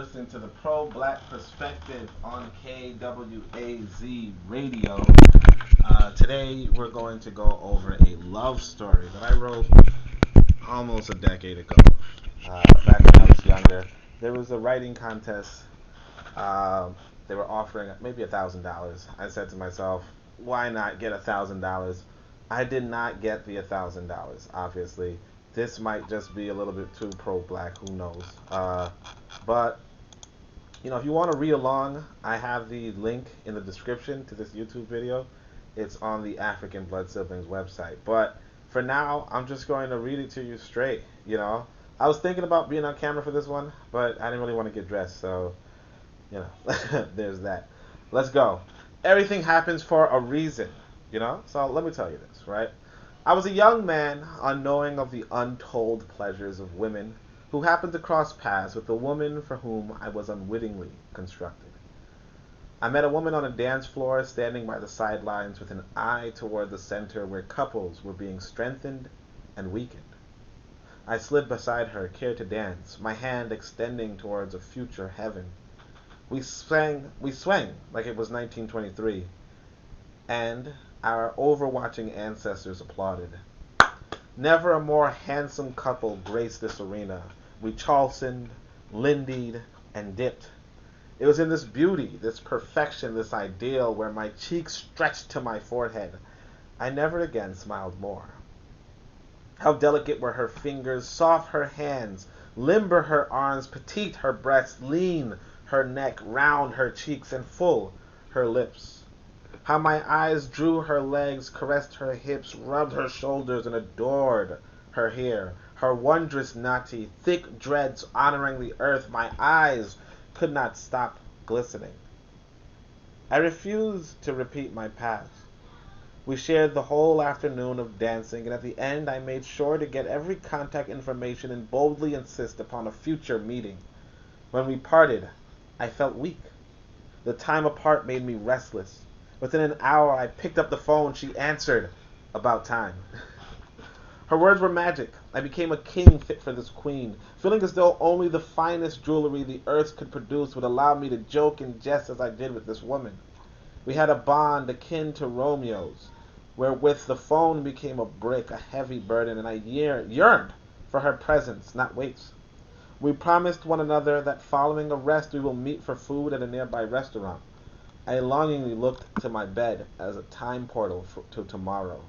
listening to the Pro-Black Perspective on KWAZ Radio. Today we're going to go over a love story that I wrote almost a decade ago. Back when I was younger, there was a writing contest. They were offering maybe $1,000. I said to myself, why not get $1,000? I did not get the $1,000, obviously. This might just be a little bit too pro-black, who knows. But, if you want to read along, I have the link in the description to this YouTube video. It's on the African Blood Siblings website. But for now, I'm just going to read it to you straight, I was thinking about being on camera for this one, but I didn't really want to get dressed, so, there's that. Let's go. Everything happens for a reason, So let me tell you this, right? I was a young man, unknowing of the untold pleasures of women, who happened to cross paths with a woman for whom I was unwittingly constructed. I met a woman on a dance floor, standing by the sidelines with an eye toward the center where couples were being strengthened and weakened. I slid beside her, care to dance, my hand extending towards a future heaven. We swang like it was 1923, and our overwatching ancestors applauded. Never a more handsome couple graced this arena. We Charlestoned, Lindy'd, and dipped. It was in this beauty, this perfection, this ideal, where my cheeks stretched to my forehead. I never again smiled more. How delicate were her fingers, soft her hands, limber her arms, petite her breasts, lean her neck, round her cheeks, and full her lips. How my eyes drew her legs, caressed her hips, rubbed her shoulders, and adored her hair, her wondrous nati, thick dreads honoring the earth. My eyes could not stop glistening. I refused to repeat my past. We shared the whole afternoon of dancing, and at the end I made sure to get every contact information and boldly insist upon a future meeting. When we parted, I felt weak. The time apart made me restless. Within an hour, I picked up the phone. She answered. About time. Her words were magic. I became a king fit for this queen, feeling as though only the finest jewelry the earth could produce would allow me to joke and jest as I did with this woman. We had a bond akin to Romeo's, wherewith the phone became a brick, a heavy burden, and I yearned for her presence, not weights. We promised one another that following a rest we will meet for food at a nearby restaurant. I longingly looked to my bed as a time portal to tomorrow.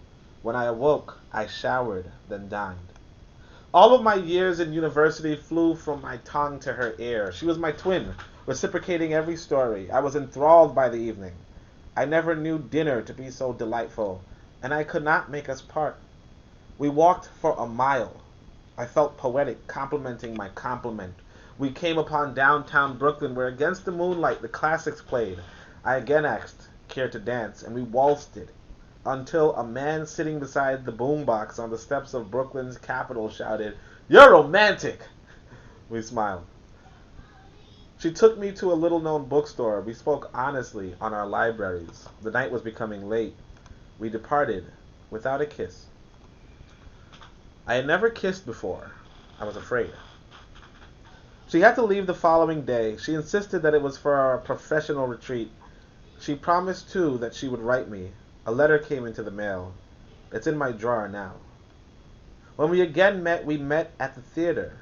When I awoke, I showered, then dined. All of my years in university flew from my tongue to her ear. She was my twin, reciprocating every story. I was enthralled by the evening. I never knew dinner to be so delightful, and I could not make us part. We walked for a mile. I felt poetic, complimenting my compliment. We came upon downtown Brooklyn, where against the moonlight the classics played. I again asked, care to dance, and we waltzed it, until a man sitting beside the boombox on the steps of Brooklyn's Capitol shouted, "You're romantic!" We smiled. She took me to a little-known bookstore. We spoke honestly on our libraries. The night was becoming late. We departed without a kiss. I had never kissed before. I was afraid. She had to leave the following day. She insisted that it was for a professional retreat. She promised, too, that she would write me. A letter came into the mail. It's in my drawer now. When we again met, we met at the theater.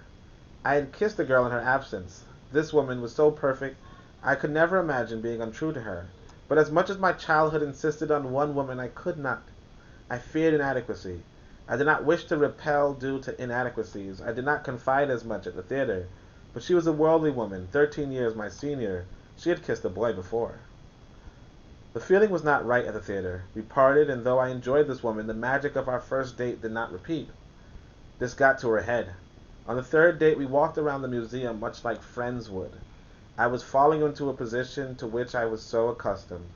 I had kissed a girl in her absence. This woman was so perfect, I could never imagine being untrue to her. But as much as my childhood insisted on one woman, I could not. I feared inadequacy. I did not wish to repel due to inadequacies. I did not confide as much at the theater. But she was a worldly woman, 13 years my senior. She had kissed a boy before. The feeling was not right at the theater. We parted, and though I enjoyed this woman, the magic of our first date did not repeat. This got to her head. On the third date, we walked around the museum much like friends would. I was falling into a position to which I was so accustomed.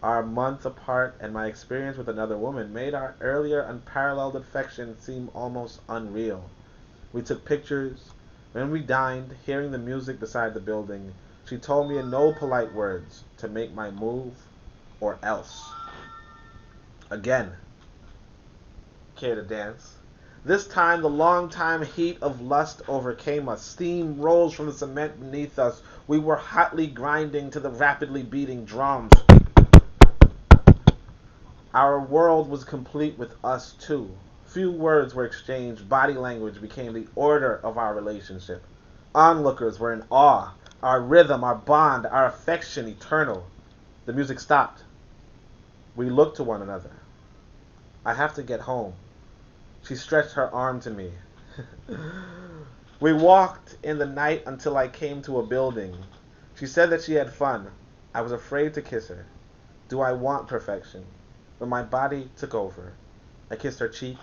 Our month apart and my experience with another woman made our earlier unparalleled affection seem almost unreal. We took pictures. When we dined, hearing the music beside the building, she told me in no polite words to make my move or else. Again, care to dance? This time, the long-time heat of lust overcame us. Steam rose from the cement beneath us. We were hotly grinding to the rapidly beating drums. Our world was complete with us, too. Few words were exchanged. Body language became the order of our relationship. Onlookers were in awe. Our rhythm, our bond, our affection eternal. The music stopped. We looked to one another. I have to get home. She stretched her arm to me. We walked in the night until I came to a building. She said that she had fun. I was afraid to kiss her. Do I want perfection? But my body took over. I kissed her cheek,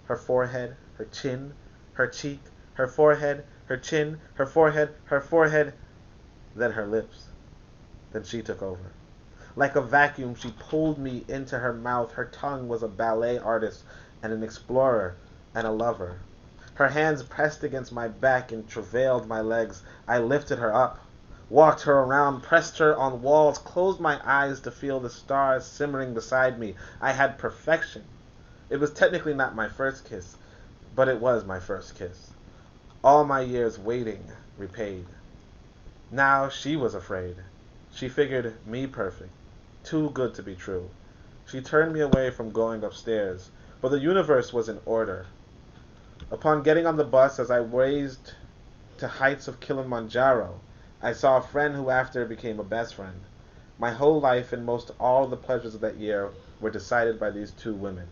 her forehead, her chin, her cheek, her forehead, her chin, her forehead, then her lips. Then she took over. Like a vacuum, she pulled me into her mouth. Her tongue was a ballet artist and an explorer and a lover. Her hands pressed against my back and travailed my legs. I lifted her up, walked her around, pressed her on walls, closed my eyes to feel the stars simmering beside me. I had perfection. It was technically not my first kiss, but it was my first kiss. All my years waiting repaid. Now she was afraid. She figured me perfect. Too good to be true. She turned me away from going upstairs, but the universe was in order. Upon getting on the bus, as I raised to heights of Kilimanjaro, I saw a friend who after became a best friend. My whole life and most all the pleasures of that year were decided by these two women.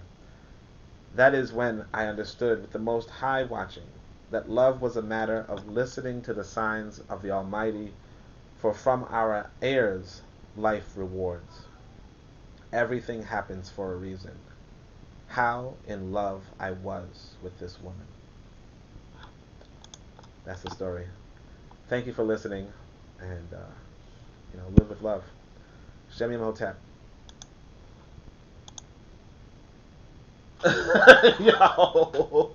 That is when I understood, with the Most High watching, that love was a matter of listening to the signs of the Almighty, for from our heirs life rewards. Everything happens for a reason. How in love I was with this woman. That's the story. Thank you for listening, and live with love. Shem Hotep. Yo.